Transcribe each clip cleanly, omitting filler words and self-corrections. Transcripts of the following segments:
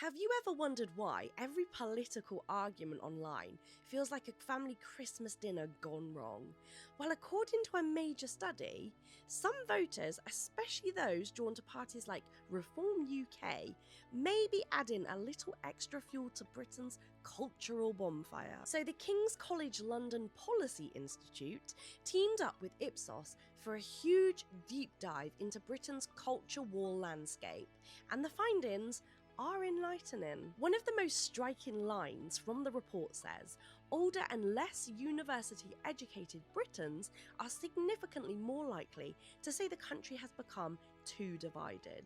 Have you ever wondered why every political argument online feels like a family Christmas dinner gone wrong? Well, according to a major study, some voters, especially those drawn to parties like Reform UK, may be adding a little extra fuel to Britain's cultural bonfire. So the King's College London Policy Institute teamed up with Ipsos for a huge deep dive into Britain's culture war landscape, and the findings are enlightening. One of the most striking lines from the report says, older and less university educated Britons are significantly more likely to say the country has become too divided.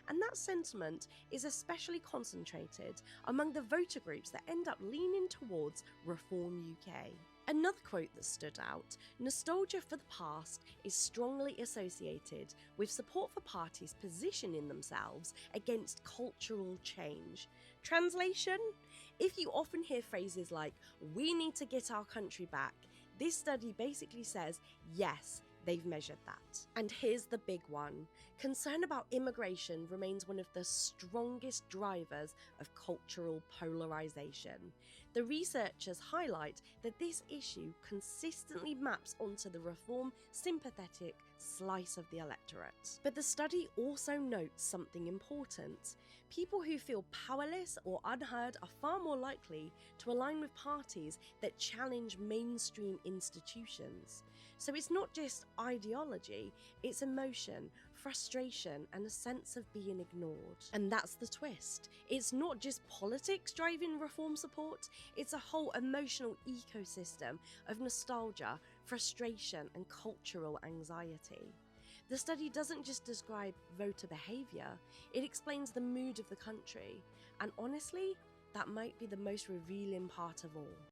And that sentiment is especially concentrated among the voter groups that end up leaning towards Reform UK. Another quote that stood out: nostalgia for the past is strongly associated with support for parties positioning themselves against cultural change. Translation: if you often hear phrases like, "we need to get our country back," this study basically says, yes, they've measured that. And here's the big one. Concern about immigration remains one of the strongest drivers of cultural polarisation. The researchers highlight that this issue consistently maps onto the reform sympathetic slice of the electorate. But the study also notes something important. People who feel powerless or unheard are far more likely to align with parties that challenge mainstream institutions. So it's not just ideology, it's emotion, frustration, and a sense of being ignored. And that's the twist. It's not just politics driving reform support, it's a whole emotional ecosystem of nostalgia, frustration, and cultural anxiety. The study doesn't just describe voter behaviour, it explains the mood of the country. And honestly, that might be the most revealing part of all.